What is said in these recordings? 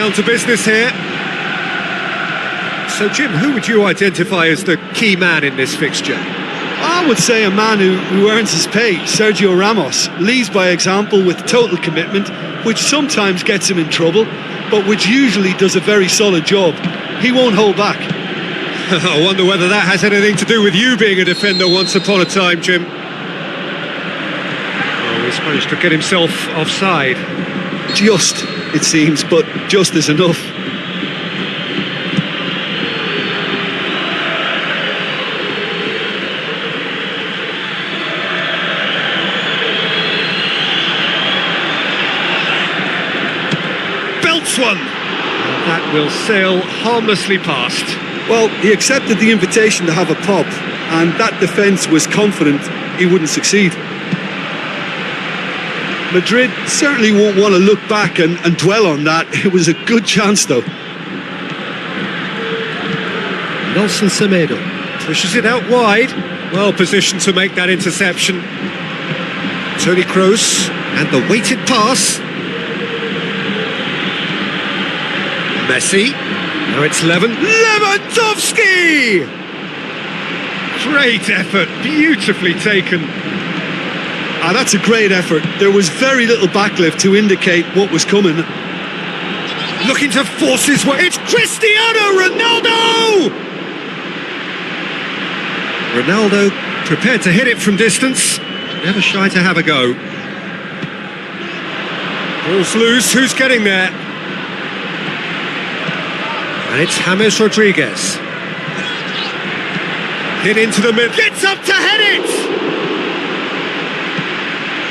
down to business here. So, Jim, who would you identify as the key man in this fixture? I would say a man who earns his pay, Sergio Ramos. Leads by example with total commitment, which sometimes gets him in trouble, but which usually does a very solid job. He won't hold back. I wonder whether that has anything to do with you being a defender once upon a time, Jim. Oh, he's managed to get himself offside. Just, it seems, but just is enough. Belts one! And that will sail harmlessly past. Well, he accepted the invitation to have a pop, and that defence was confident he wouldn't succeed. Madrid certainly won't want to look back and dwell on that. It was a good chance, though. Nelson Semedo pushes it out wide. Well positioned to make that interception. Toni Kroos, and the weighted pass. Messi. Now it's Lewandowski! Great effort, beautifully taken. That's a great effort. There was very little backlift to indicate what was coming. Looking to force his way. It's Cristiano Ronaldo! Ronaldo prepared to hit it from distance. Never shy to have a go. Ball's loose, who's getting there? And it's James Rodriguez. Hit into the mid. Gets up to head it!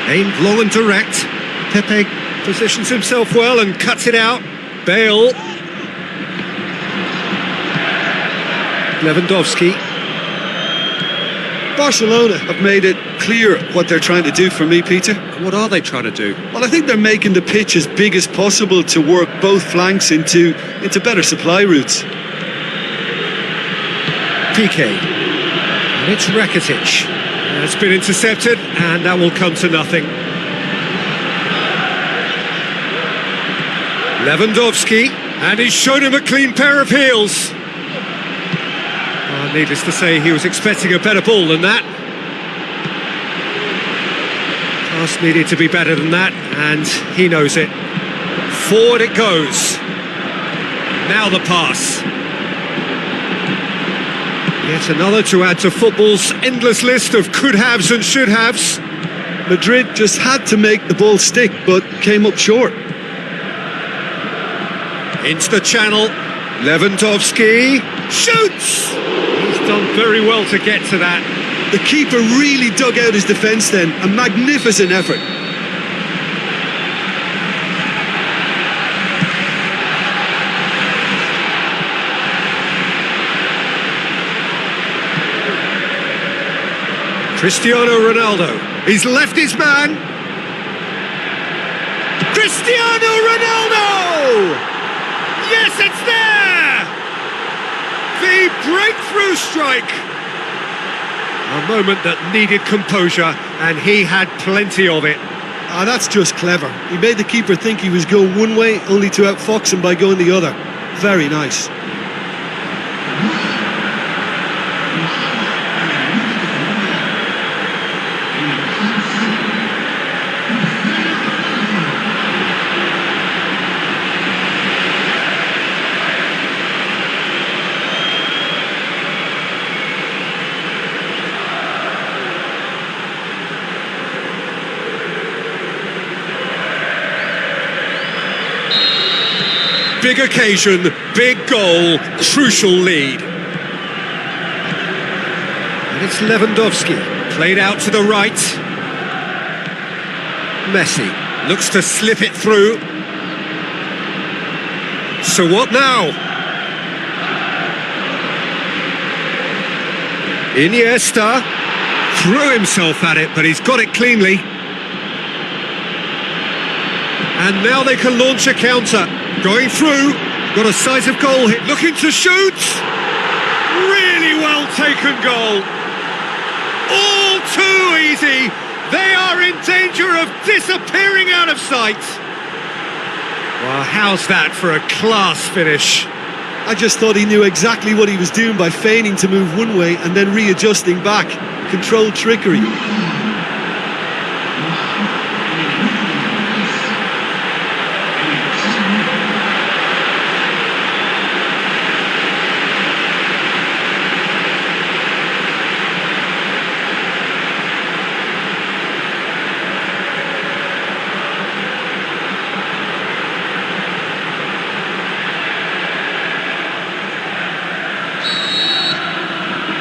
Aimed long and direct. Pepe positions himself well and cuts it out. Bale. Lewandowski. Barcelona have made it clear what they're trying to do for me, Peter. What are they trying to do? Well, I think they're making the pitch as big as possible to work both flanks into better supply routes. PK. And it's Rakitic. It's been intercepted, and that will come to nothing. Lewandowski, and he's shown him a clean pair of heels. Needless to say, he was expecting a better ball than that. Pass needed to be better than that, and he knows it. Forward it goes. Now the pass. Yet another to add to football's endless list of could-haves and should-haves. Madrid just had to make the ball stick, but came up short. Into the channel. Lewandowski shoots! He's done very well to get to that. The keeper really dug out his defence then. A magnificent effort. Cristiano Ronaldo. He's left his man. Cristiano Ronaldo! Yes, it's there! The breakthrough strike. A moment that needed composure, and he had plenty of it. That's just clever. He made the keeper think he was going one way, only to outfox him by going the other. Very nice. Big occasion, big goal, crucial lead. And it's Lewandowski, played out to the right. Messi looks to slip it through. So what now? Iniesta threw himself at it, but he's got it cleanly. And now they can launch a counter. Going through, got a size of goal hit, looking to shoot! Really well taken goal. All too easy. They are in danger of disappearing out of sight. Well, how's that for a class finish? I just thought he knew exactly what he was doing by feigning to move one way and then readjusting back. Controlled trickery.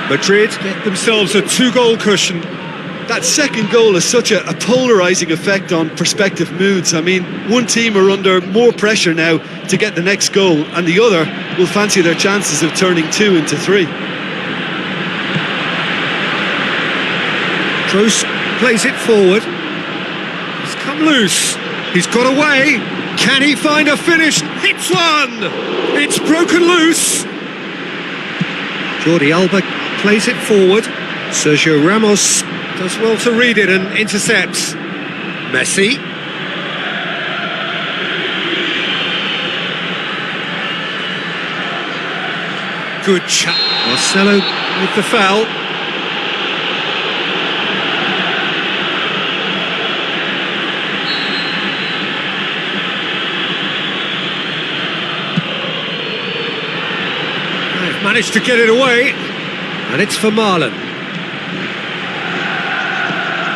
Madrid get themselves a 2-goal cushion. That second goal has such a polarising effect on prospective moods. I mean, one team are under more pressure now to get the next goal, and the other will fancy their chances of turning 2 into 3. Kroos plays it forward. He's come loose. He's got away. Can he find a finish? Hits one! It's broken loose. Jordi Alba plays it forward. Sergio Ramos does well to read it and intercepts. Messi. Good shot. Marcelo with the foul. They've managed to get it away. And it's for Marlon.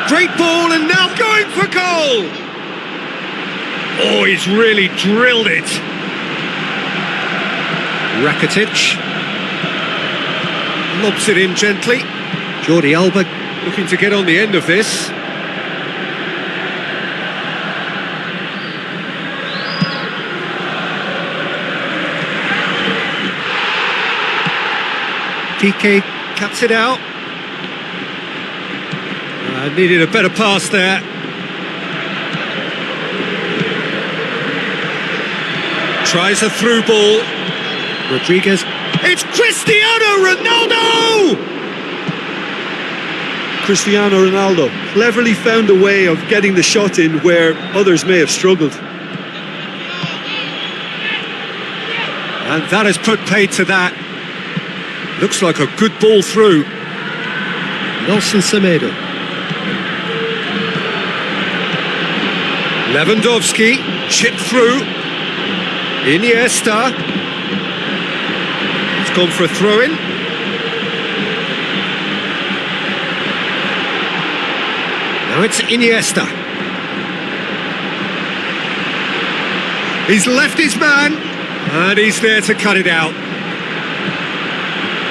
Great ball, and now going for goal! Oh, he's really drilled it. Rakitic lobs it in gently. Jordi Alba looking to get on the end of this. Piqué cuts it out. Needed a better pass there. Tries a through ball. Rodriguez. It's Cristiano Ronaldo! Cristiano Ronaldo cleverly found a way of getting the shot in where others may have struggled. And that has put paid to that. Looks like a good ball through. Nelson Semedo. Lewandowski, chipped through. Iniesta. He's gone for a throw-in. Now it's Iniesta. He's left his man, and he's there to cut it out.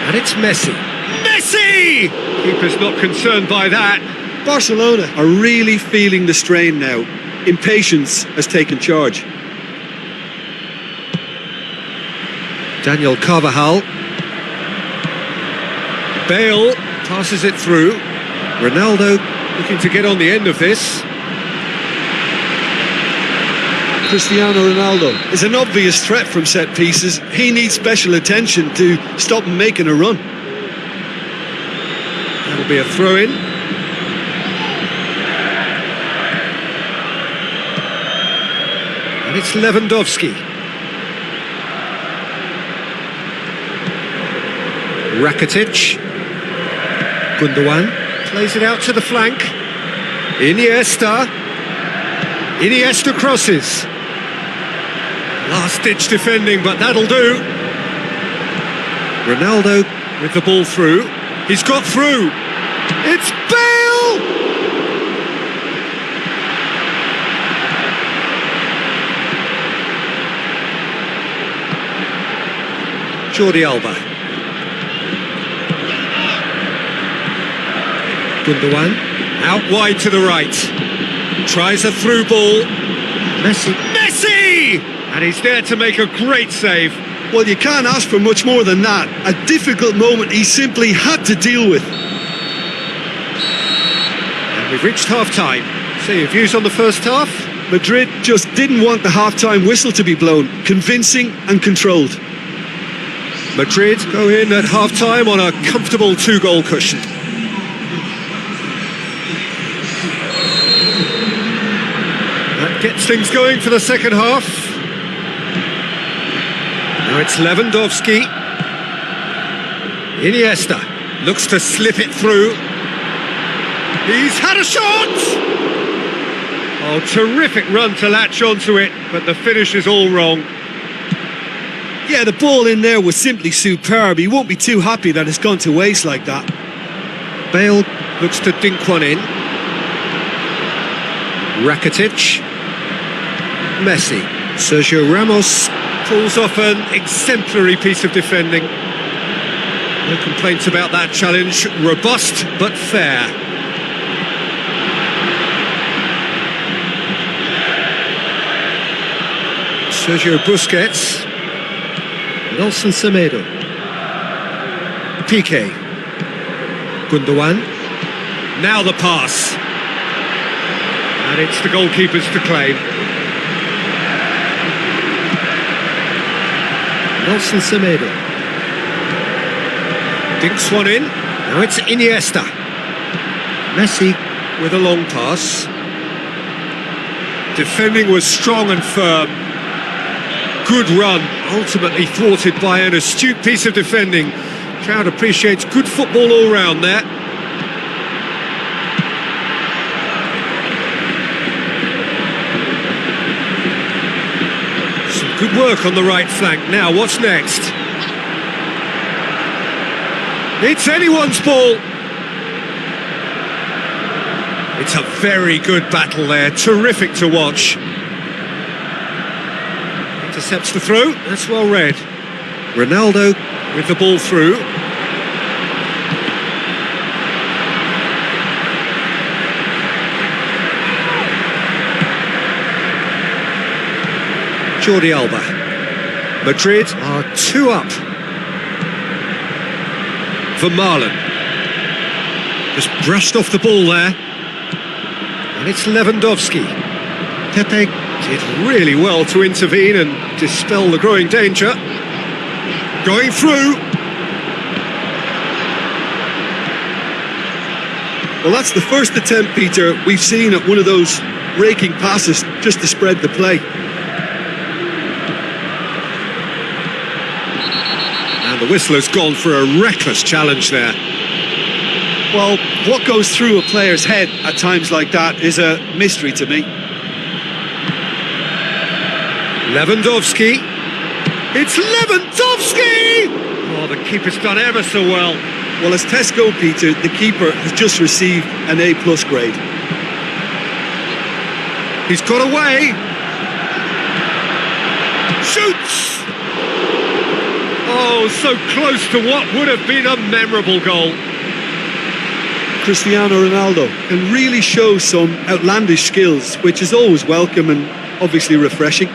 And it's Messi. Messi! Keeper's not concerned by that. Barcelona are really feeling the strain now. Impatience has taken charge. Daniel Carvajal. Bale passes it through. Ronaldo looking to get on the end of this. Cristiano Ronaldo is an obvious threat from set pieces. He needs special attention to stop him making a run. That'll be a throw-in. And it's Lewandowski. Rakitic. Gundogan plays it out to the flank. Iniesta. Iniesta crosses. Last-ditch defending, but that'll do. Ronaldo with the ball through. He's got through. It's Bale! Jordi Alba. Gundogan out wide to the right. Tries a through ball. Messi. Messi! And he's there to make a great save. Well, you can't ask for much more than that. A difficult moment he simply had to deal with. And we've reached half-time. So your views on the first half? Madrid just didn't want the half-time whistle to be blown. Convincing and controlled. Madrid go in at half-time on a comfortable 2-goal cushion. That gets things going for the second half. Now it's Lewandowski. Iniesta looks to slip it through. He's had a shot! Oh, terrific run to latch onto it, but the finish is all wrong. Yeah, the ball in there was simply superb. He won't be too happy that it's gone to waste like that. Bale looks to dink one in. Rakitic. Messi. Sergio Ramos pulls off an exemplary piece of defending. No complaints about that challenge. Robust but fair. Sergio Busquets. Nelson Semedo. Piqué. Gundogan. Now the pass. And it's the goalkeepers to claim. Nelson Semedo. Dinks one in. Now it's Iniesta. Messi with a long pass. Defending was strong and firm. Good run, ultimately thwarted by an astute piece of defending. Crowd appreciates good football all round there. Some good work on the right flank. Now, what's next? It's anyone's ball. It's a very good battle there. Terrific to watch. Intercepts the throw. That's well read. Ronaldo with the ball through. Jordi Alba. Madrid are 2 up. Vermaelen. Just brushed off the ball there. And it's Lewandowski. Pepe did really well to intervene and dispel the growing danger. Going through. Well, that's the first attempt, Peter, we've seen at one of those raking passes just to spread the play. And the whistler's gone for a reckless challenge there. Well, what goes through a player's head at times like that is a mystery to me. Lewandowski. It's Lewandowski! Oh, the keeper's done ever so well. Well, as tests go, Peter, the keeper has just received an A+ grade. He's got away. Shoots! Oh, so close to what would have been a memorable goal. Cristiano Ronaldo can really show some outlandish skills, which is always welcome and obviously refreshing.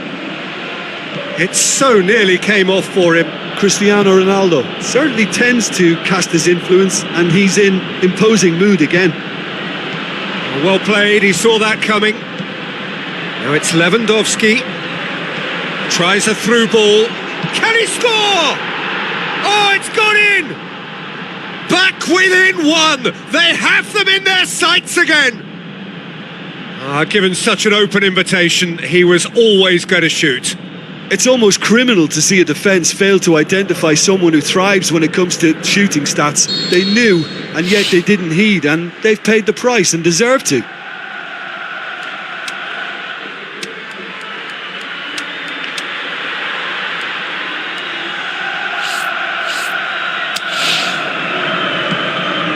It so nearly came off for him. Cristiano Ronaldo certainly tends to cast his influence, and he's in imposing mood again. Well played, he saw that coming. Now it's Lewandowski. Tries a through ball. Can he score? Oh, it's gone in! Back within 1! They have them in their sights again! Given such an open invitation, he was always going to shoot. It's almost criminal to see a defence fail to identify someone who thrives when it comes to shooting stats. They knew, and yet they didn't heed, and they've paid the price and deserve to.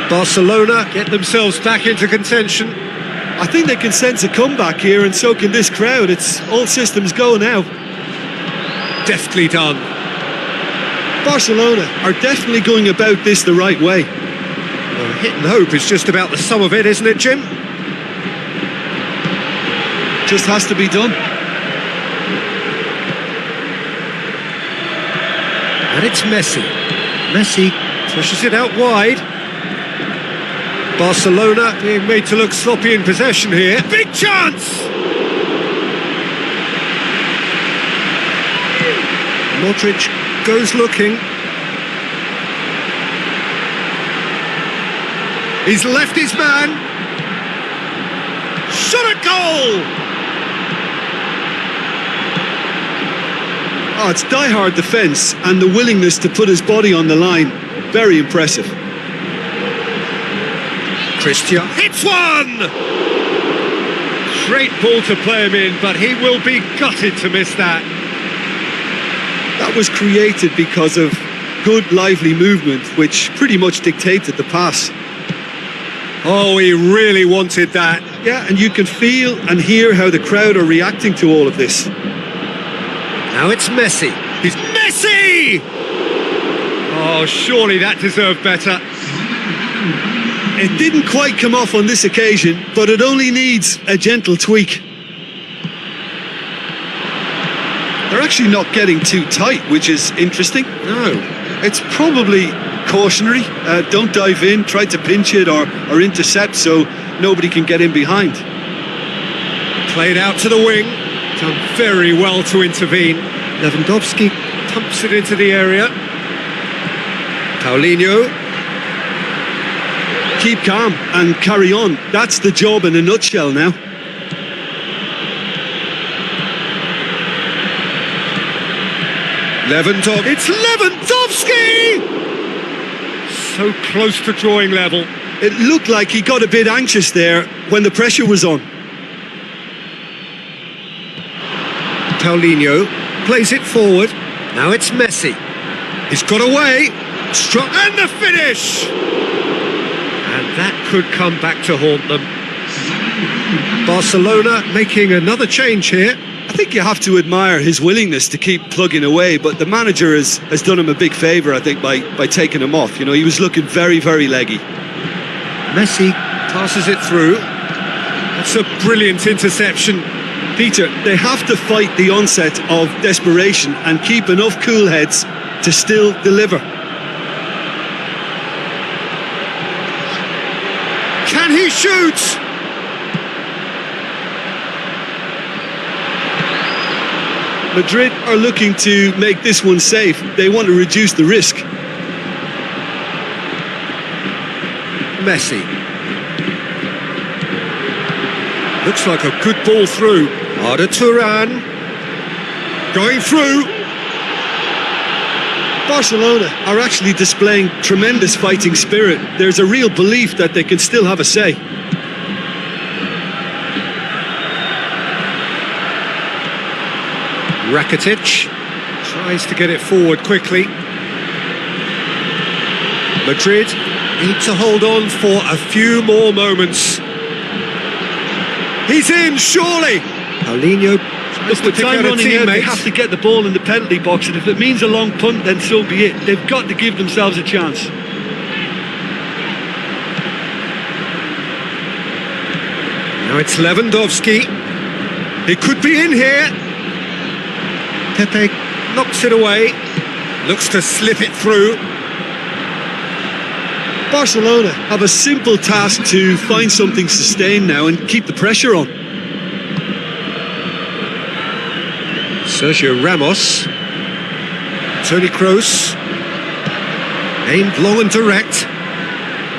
Barcelona get themselves back into contention. I think they can sense a comeback here, and so can this crowd. It's all systems go now. Deftly done. Barcelona are definitely going about this the right way. Well, hit and hope is just about the sum of it, isn't it, Jim? Just has to be done. And it's Messi. Messi pushes it out wide. Barcelona being made to look sloppy in possession here. Big chance! Modric goes looking. He's left his man. Shot a goal! Oh, it's die-hard defence and the willingness to put his body on the line. Very impressive. Christian hits one! Great ball to play him in, but he will be gutted to miss that. That was created because of good, lively movement, which pretty much dictated the pass. Oh, he really wanted that. Yeah, and you can feel and hear how the crowd are reacting to all of this. Now it's Messi. He's Messi! Oh, surely that deserved better. It didn't quite come off on this occasion, but it only needs a gentle tweak. They're actually not getting too tight, which is interesting. No. It's probably cautionary. Don't dive in, try to pinch it or intercept so nobody can get in behind. Played out to the wing. Done very well to intervene. Lewandowski pumps it into the area. Paulinho. Keep calm and carry on. That's the job in a nutshell now. Lewandowski. It's Lewandowski! So close to drawing level. It looked like he got a bit anxious there when the pressure was on. Paulinho plays it forward. Now it's Messi. He's got away. Strong. And the finish! And that could come back to haunt them. Barcelona making another change here. I think you have to admire his willingness to keep plugging away, but the manager has done him a big favour, I think, by taking him off. You know, he was looking very, very leggy. Messi passes it through. That's a brilliant interception. Peter, they have to fight the onset of desperation and keep enough cool heads to still deliver. Can he shoot? Madrid are looking to make this one safe. They want to reduce the risk. Messi. Looks like a good ball through. Arda Turan. Going through. Barcelona are actually displaying tremendous fighting spirit. There's a real belief that they can still have a say. Rakitic tries to get it forward quickly. Madrid need to hold on for a few more moments. He's in, surely. Paulinho tries to With pick time out a running out, they teammate. have to get the ball in the penalty box, and if it means a long punt, then so be it. They've got to give themselves a chance. Now it's Lewandowski. He could be in here. Pepe knocks it away. Looks to slip it through. Barcelona have a simple task to find something sustained now and keep the pressure on. Sergio Ramos. Toni Kroos. Aimed long and direct.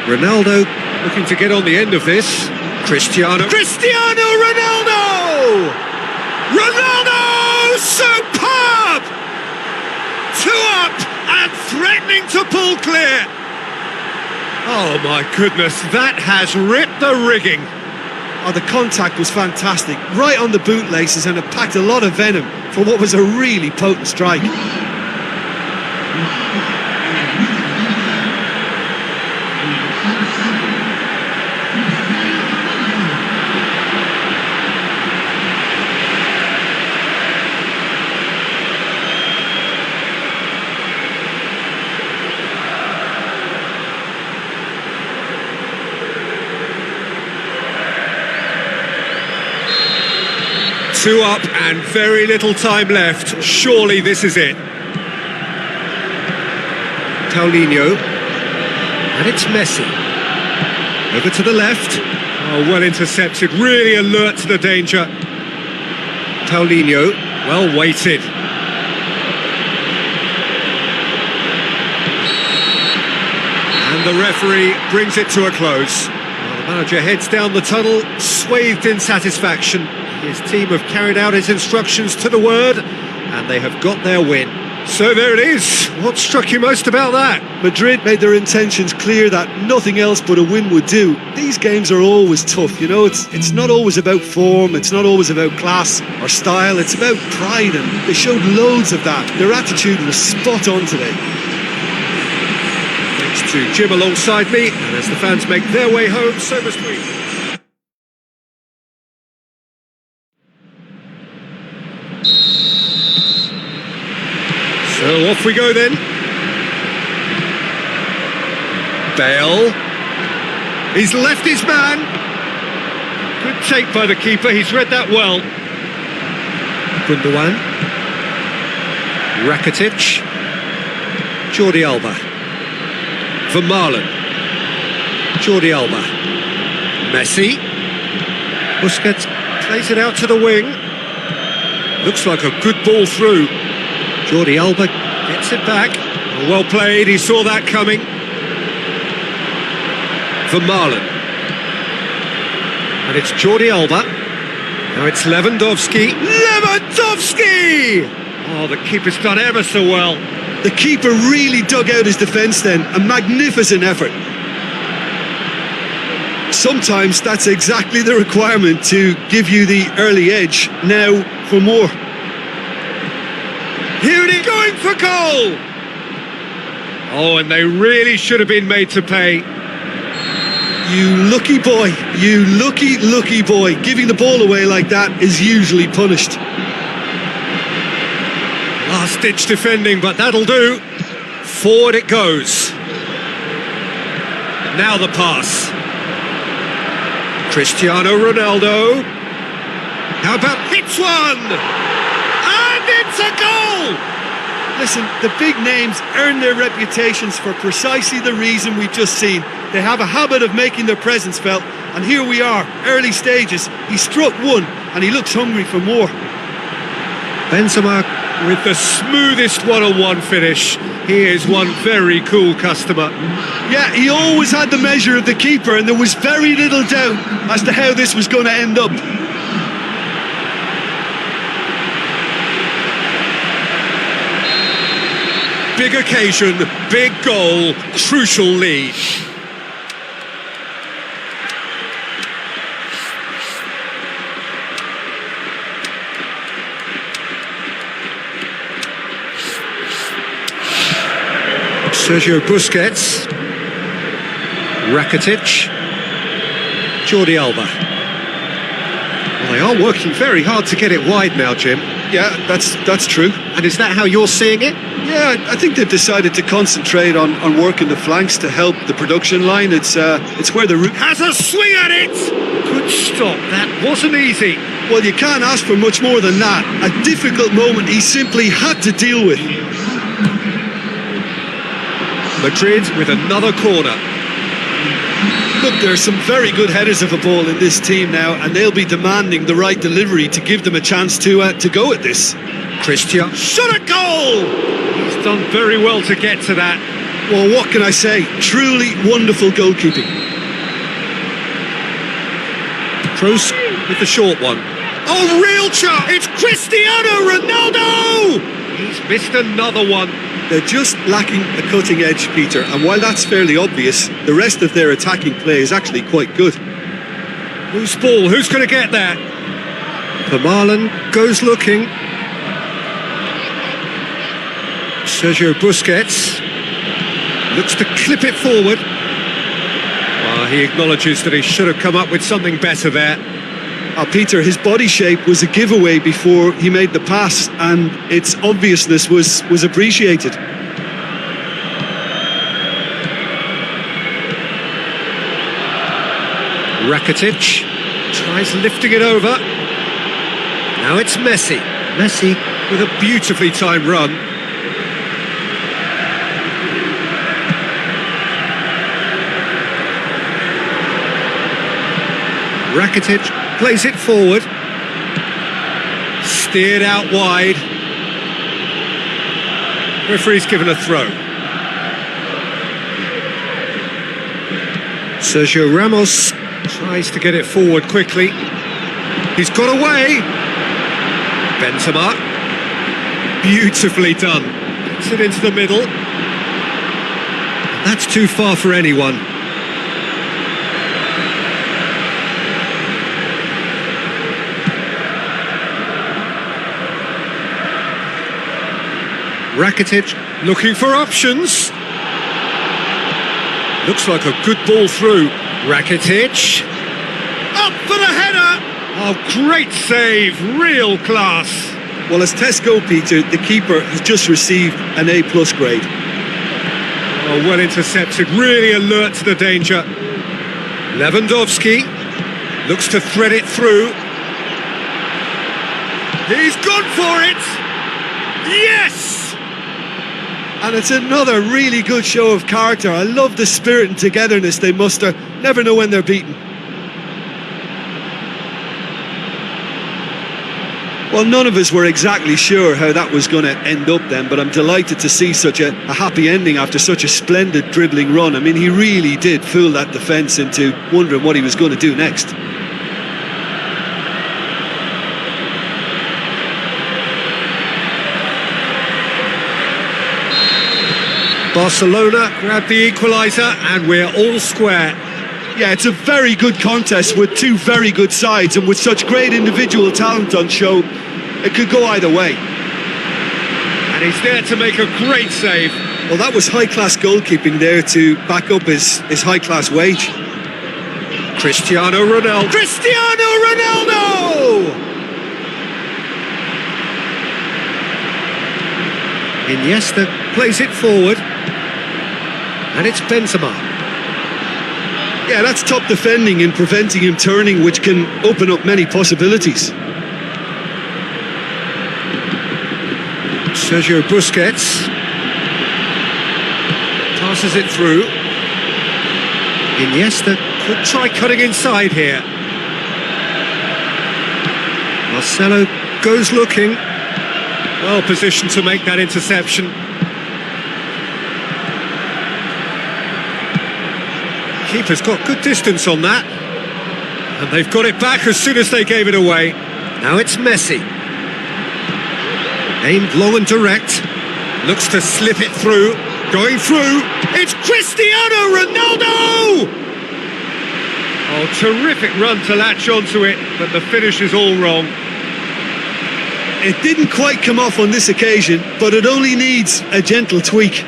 Ronaldo looking to get on the end of this. Cristiano Ronaldo! Ronaldo! Superb! 2 up and threatening to pull clear. Oh my goodness, that has ripped the rigging. Oh, the contact was fantastic, right on the bootlaces, and it packed a lot of venom for what was a really potent strike. Two up and very little time left. Surely this is it. Paulinho. And it's Messi. Over to the left. Oh, well intercepted. Really alert to the danger. Paulinho. Well weighted. And the referee brings it to a close. Well, the manager heads down the tunnel, swathed in satisfaction. His team have carried out his instructions to the word, and they have got their win. So there it is. What struck you most about that? Madrid made their intentions clear that nothing else but a win would do. These games are always tough, you know, it's not always about form, it's not always about class or style, it's about pride, and they showed loads of that. Their attitude was spot on today. Thanks to Jim alongside me, and as the fans make their way home, so must we. So off we go then. Bale. He's left his man. Good take by the keeper, he's read that well. Gundogan. Rakitic. Jordi Alba. Vermaelen. Jordi Alba. Messi. Busquets plays it out to the wing. Looks like a good ball through. Jordi Alba gets it back. Well played, he saw that coming. Vermaelen. And it's Jordi Alba. Now it's Lewandowski. Lewandowski! Oh, the keeper's done ever so well. The keeper really dug out his defence then. A magnificent effort. Sometimes that's exactly the requirement to give you the early edge. Now for more. Here it is, going for goal! Oh, and they really should have been made to pay. You lucky boy, you lucky boy. Giving the ball away like that is usually punished. Last-ditch defending, but that'll do. Forward it goes. Now the pass. Cristiano Ronaldo. How about hits one? And it's a goal! Listen, the big names earn their reputations for precisely the reason we've just seen. They have a habit of making their presence felt, and here we are, early stages. He struck one, and he looks hungry for more. Benzema with the smoothest one-on-one finish. He is one very cool customer. Yeah, he always had the measure of the keeper, and there was very little doubt as to how this was going to end up. Big occasion, big goal, crucial lead. Sergio Busquets. Rakitic. Jordi Alba. Well, they are working very hard to get it wide now, Jim. Yeah, that's true. And is that how you're seeing it? Yeah, I think they've decided to concentrate on working the flanks to help the production line. It's where the root has a swing at it. Good stop. That wasn't easy. Well, you can't ask for much more than that. A difficult moment he simply had to deal with. Madrid with another corner. Look, there's some very good headers of a ball in this team now, and they'll be demanding the right delivery to give them a chance to go at this. Christian shot a goal! He's done very well to get to that. Well, what can I say? Truly wonderful goalkeeping. Kroos with the short one. Oh, real chance! It's Cristiano Ronaldo! He's missed another one. They're just lacking a cutting edge, Peter, and while that's fairly obvious, the rest of their attacking play is actually quite good. Whose ball? Who's going to get that? Vermaelen goes looking. Sergio Busquets looks to clip it forward. Well, he acknowledges that he should have come up with something better there. Peter, his body shape was a giveaway before he made the pass, and its obviousness was appreciated. Rakitic tries lifting it over. Now it's Messi. Messi with a beautifully timed run. Rakitic plays it forward. Steered out wide. Referee's given a throw. Sergio Ramos tries to get it forward quickly. He's got away. Benzema. Beautifully done. Gets it into the middle. That's too far for anyone. Rakitic looking for options. Looks like a good ball through. Rakitic. Up for the header! Oh, great save. Real class. Well, as tests go, Peter, the keeper has just received an A+ grade. Oh, well intercepted. Really alert to the danger. Lewandowski looks to thread it through. He's gone for it! Yes! And it's another really good show of character. I love the spirit and togetherness they muster. Never know when they're beaten. Well, none of us were exactly sure how that was going to end up then, but I'm delighted to see such a happy ending after such a splendid dribbling run. I mean, he really did fool that defence into wondering what he was going to do next. Barcelona grab the equaliser and we're all square. Yeah, it's a very good contest with two very good sides, and with such great individual talent on show, it could go either way. And he's there to make a great save. Well, that was high-class goalkeeping there to back up his high-class wage. Cristiano Ronaldo. Cristiano Ronaldo! Iniesta plays it forward. And it's Benzema. Yeah, that's top defending and preventing him turning, which can open up many possibilities. Sergio Busquets passes it through. Iniesta could try cutting inside here. Marcelo goes looking. Well positioned to make that interception. Keeper's got good distance on that. And they've got it back as soon as they gave it away. Now it's Messi. Aimed long and direct. Looks to slip it through. Going through. It's Cristiano Ronaldo! Oh, terrific run to latch onto it, but the finish is all wrong. It didn't quite come off on this occasion, but it only needs a gentle tweak.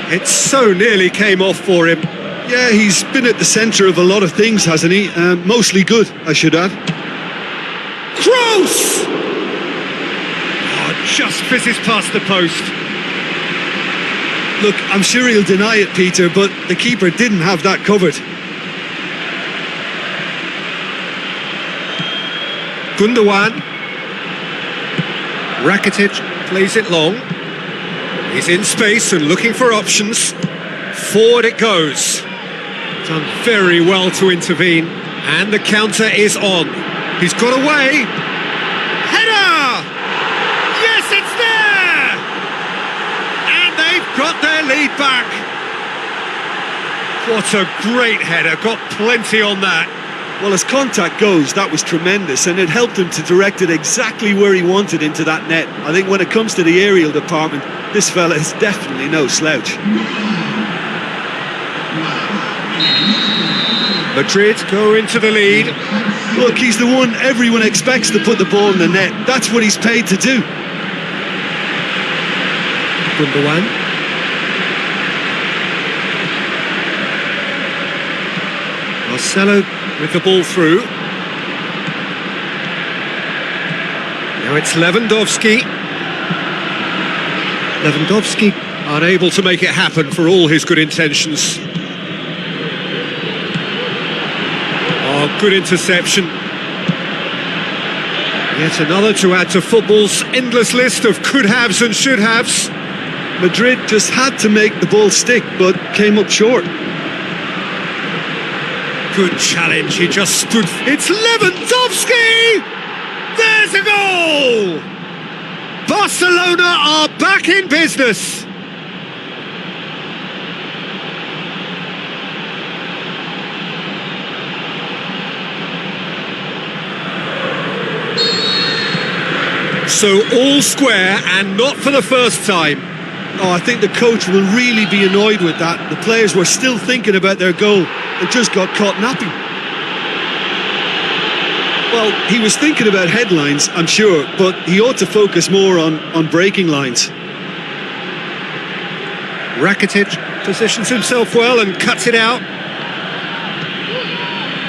It so nearly came off for him. Yeah, he's been at the centre of a lot of things, hasn't he? Mostly good, I should add. Kroos! Oh, just fizzes past the post. Look, I'm sure he'll deny it, Peter, but the keeper didn't have that covered. Gundogan. Rakitic plays it long. He's in space and looking for options. Forward it goes. Done very well to intervene. And the counter is on. He's got away. Header! Yes, it's there! And they've got their lead back. What a great header. Got plenty on that. Well, as contact goes, that was tremendous, and it helped him to direct it exactly where he wanted into that net. I think when it comes to the aerial department, this fella is definitely no slouch. Madrid go into the lead. Look, he's the one everyone expects to put the ball in the net. That's what he's paid to do. Gundogan. Marcelo with the ball through. Now it's Lewandowski. Lewandowski unable to make it happen for all his good intentions. Oh, good interception. Yet another to add to football's endless list of could-haves and should-haves. Madrid just had to make the ball stick, but came up short. Good challenge, he just stood... It's Lewandowski! There's a goal! Barcelona are back in business! So all square, and not for the first time. Oh, I think the coach will really be annoyed with that. The players were still thinking about their goal and just got caught napping. Well, he was thinking about headlines, I'm sure, but he ought to focus more on breaking lines. Rakitic positions himself well and cuts it out.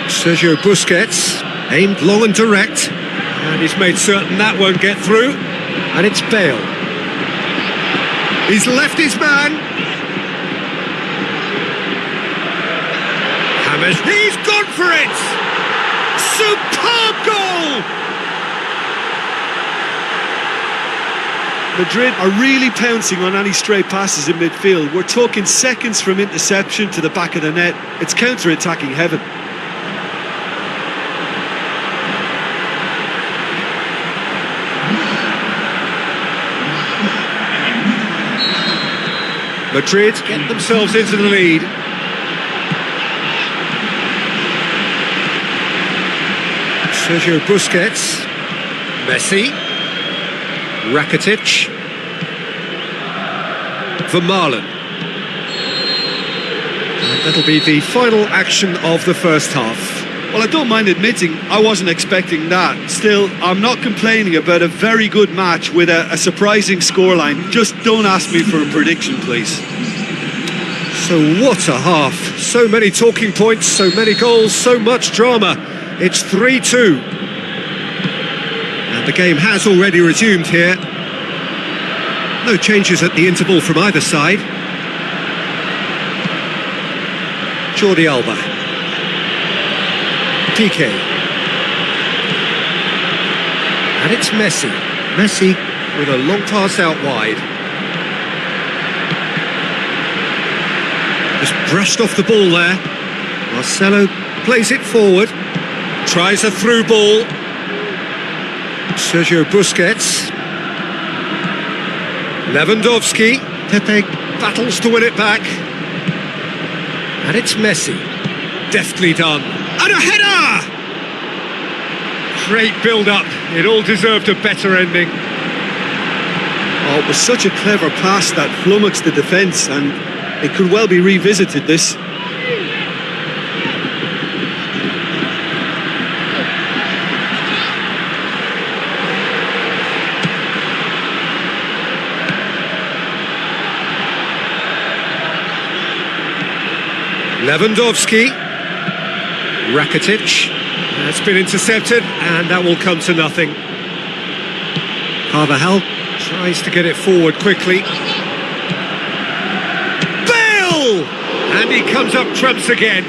Sergio Busquets, aimed long and direct. And he's made certain that won't get through. And it's Bale. He's left his man. Hammers. He's gone for it! Superb goal! Madrid are really pouncing on any stray passes in midfield. We're talking seconds from interception to the back of the net. It's counter-attacking heaven. Madrid get themselves into the lead. Sergio Busquets, Messi, Rakitic, Vermaelen. And that'll be the final action of the first half. Well, I don't mind admitting I wasn't expecting that. Still, I'm not complaining about a very good match with a surprising scoreline. Just don't ask me for a prediction, please. So what a half. So many talking points, so many goals, so much drama. It's 3-2. And the game has already resumed here. No changes at the interval from either side. Jordi Alba. Piqué. And it's Messi. Messi with a long pass out wide. Just brushed off the ball there. Marcelo plays it forward. Tries a through ball. Sergio Busquets. Lewandowski. Pepe battles to win it back. And it's Messi. Deftly done. And a header! Great build-up. It all deserved a better ending. Oh, it was such a clever pass that flummoxed the defence, and it could well be revisited, this. Lewandowski. Rakitic. That's been intercepted, and that will come to nothing. Carvajal tries to get it forward quickly. Bale! And he comes up trumps again.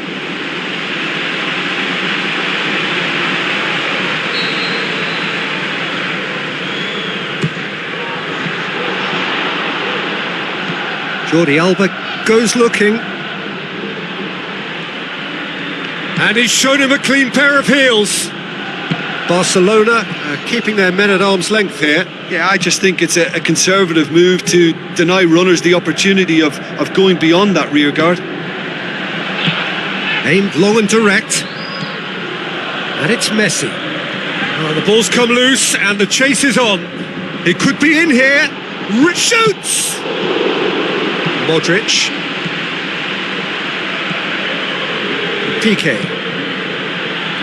Jordi Alba goes looking. And he's shown him a clean pair of heels. Barcelona keeping their men at arm's length here. Yeah, I just think it's a conservative move to deny runners the opportunity of going beyond that rear guard. Aimed long and direct. And it's Messi. Oh, the ball's come loose and the chase is on. He could be in here. Shoots! Modric. Piqué.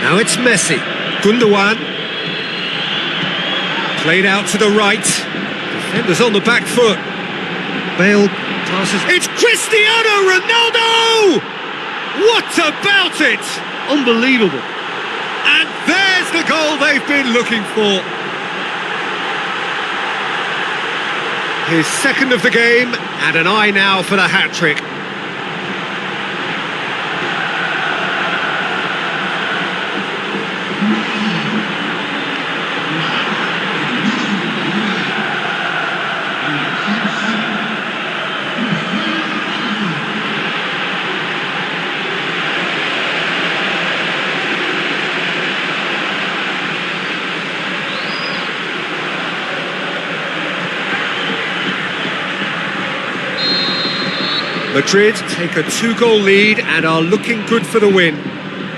Now it's Messi. Gundogan. Played out to the right. Defenders on the back foot. Bale passes. It's Cristiano Ronaldo! What about it? Unbelievable. And there's the goal they've been looking for. His second of the game, and an eye now for the hat-trick. Madrid take a 2-goal lead and are looking good for the win.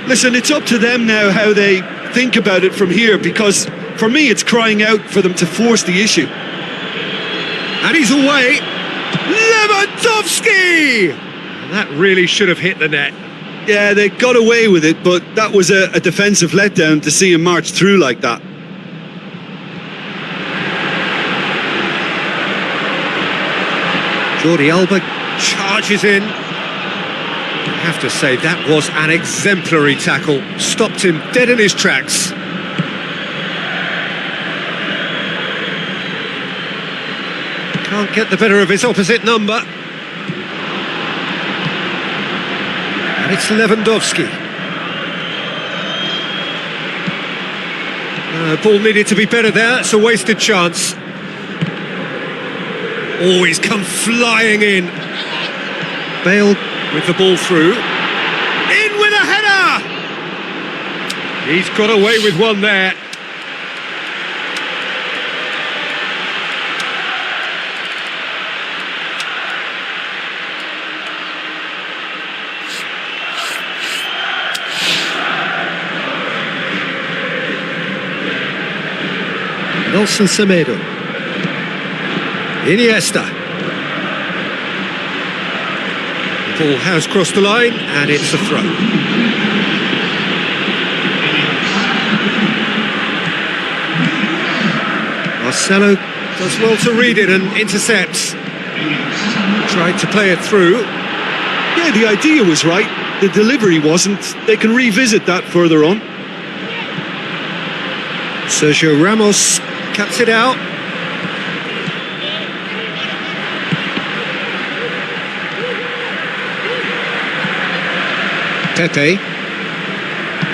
Listen, it's up to them now how they think about it from here, because For me, it's crying out for them to force the issue. And he's away. Lewandowski! That really should have hit the net. Yeah, they got away with it, but that was a defensive letdown to see him march through like that. Jordi Alba charges in. I have to say, that was an exemplary tackle. Stopped him dead in his tracks. Can't get the better of his opposite number. And it's Lewandowski. Ball needed to be better there. It's a wasted chance. Oh, he's come flying in. Bale with the ball through. In with a header! He's got away with one there. Nelson Semedo. Iniesta. The ball has crossed the line and it's a throw. Marcelo does well to read it and intercepts. Tried to play it through. Yeah, the idea was right. The delivery wasn't. They can revisit that further on. Sergio Ramos cuts it out. Pepe.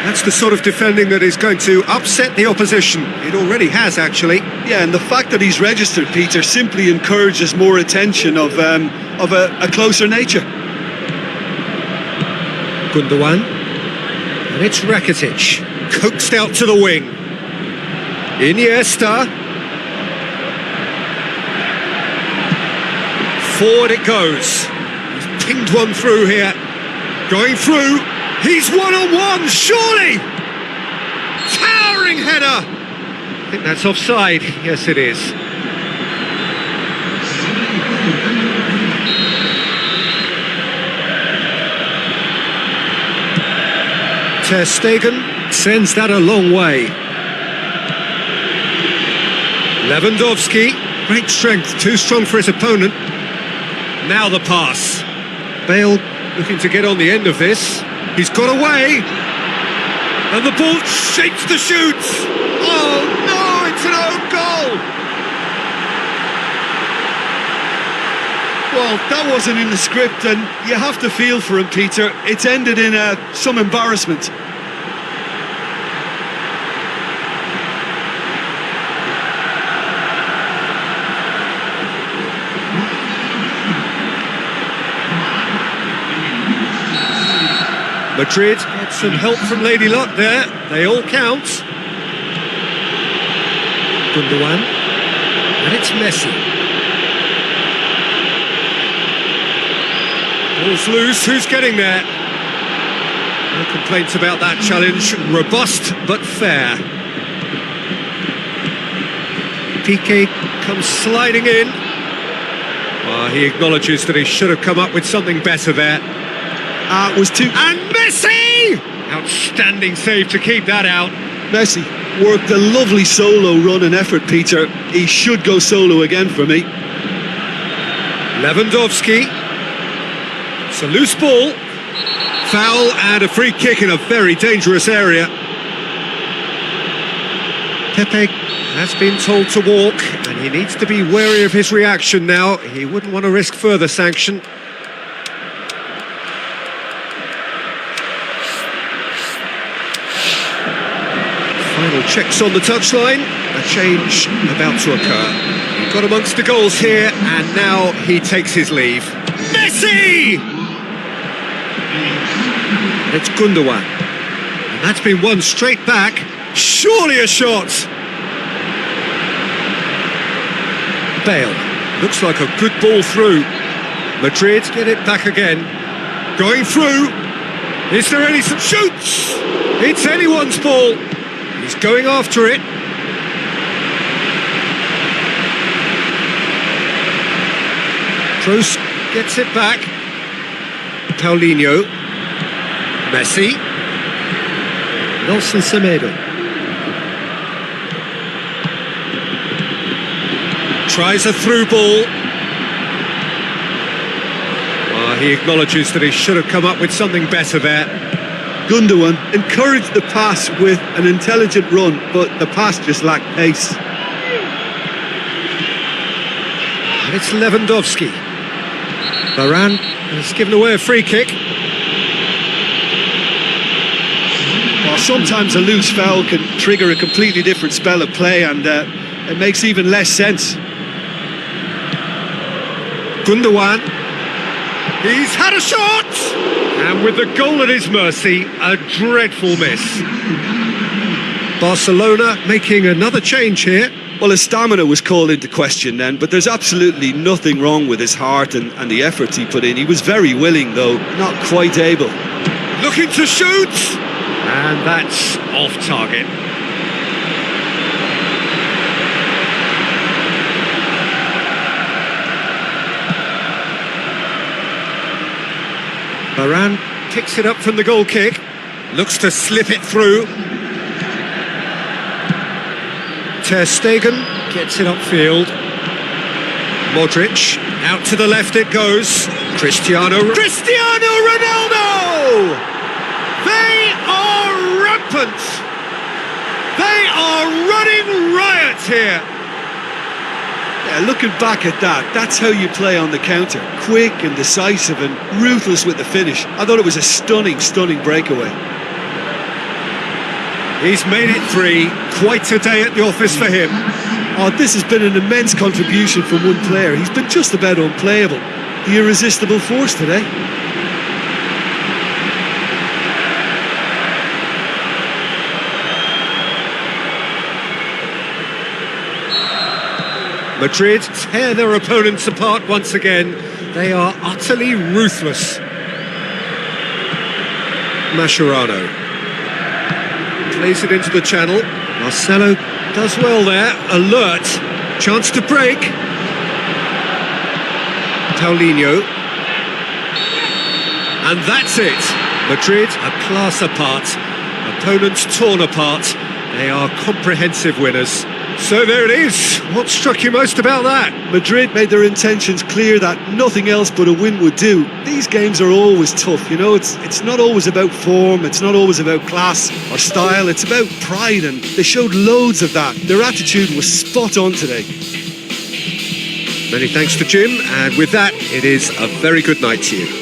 That's the sort of defending that is going to upset the opposition. It already has, actually. Yeah, and the fact that he's registered, Peter, simply encourages more attention of a closer nature. Gundogan. And it's Rakitic. Coaxed out to the wing. Iniesta. Forward it goes. He's pinged one through here. Going through. He's one-on-one, surely! Towering header! I think that's offside. Yes, it is. Ter Stegen sends that a long way. Lewandowski, great strength, too strong for his opponent. Now the pass. Bale looking to get on the end of this. He's got away. And the ball shapes the shoot. Oh no, it's an own goal. Well, that wasn't in the script, and you have to feel for him, Peter. It's ended in some embarrassment. Madrid get some help from Lady Luck there. They all count. Gundogan. And it's Messi. Ball's loose. Who's getting there? No complaints about that challenge. Robust but fair. Piqué comes sliding in. Well, he acknowledges that he should have come up with something better there. It was too... And Messi! Outstanding save to keep that out. Messi worked a lovely solo run and effort, Peter. He should go solo again for me. Lewandowski. It's a loose ball. Foul and a free kick in a very dangerous area. Pepe has been told to walk, and he needs to be wary of his reaction now. He wouldn't want to risk further sanction. Final checks on the touchline. A change about to occur. He got amongst the goals here, and now he takes his leave. Messi! And it's Gundogan. And that's been won straight back. Surely a shot! Bale. Looks like a good ball through. Madrid get it back again. Going through. Is there any... Shoots! It's anyone's ball. He's going after it. Kroos gets it back. Paulinho. Messi. Nelson Semedo. Tries a through ball. He acknowledges that he should have come up with something better there. Gundogan encouraged the pass with an intelligent run, but the pass just lacked pace. And it's Lewandowski. Varane has given away a free kick. Well, sometimes a loose foul can trigger a completely different spell of play, and it makes even less sense. Gundogan. He's had a shot! And with the goal at his mercy, a dreadful miss. Barcelona making another change here. Well, his stamina was called into question then, but there's absolutely nothing wrong with his heart and the efforts he put in. He was very willing, though, not quite able. Looking to shoot! And that's off target. Varane picks it up from the goal kick, looks to slip it through. Ter Stegen gets it upfield. Modric, out to the left it goes. Cristiano Ronaldo! They are rampant! They are running riot here! Yeah, looking back at that, that's how you play on the counter. Quick and decisive and ruthless with the finish. I thought it was a stunning, stunning breakaway. He's made it 3. Quite a day at the office for him. Oh, this has been an immense contribution from one player. He's been just about unplayable. The irresistible force today. Madrid tear their opponents apart once again. They are utterly ruthless. Mascherano plays it into the channel. Marcelo does well there. Alert. Chance to break. Paulinho. And that's it. Madrid a class apart. Opponents torn apart. They are comprehensive winners. So there it is. What struck you most about that? Madrid made their intentions clear that nothing else but a win would do. These games are always tough, you know, it's not always about form, it's not always about class or style, it's about pride, and they showed loads of that. Their attitude was spot on today. Many thanks to Jim, and with that, it is a very good night to you.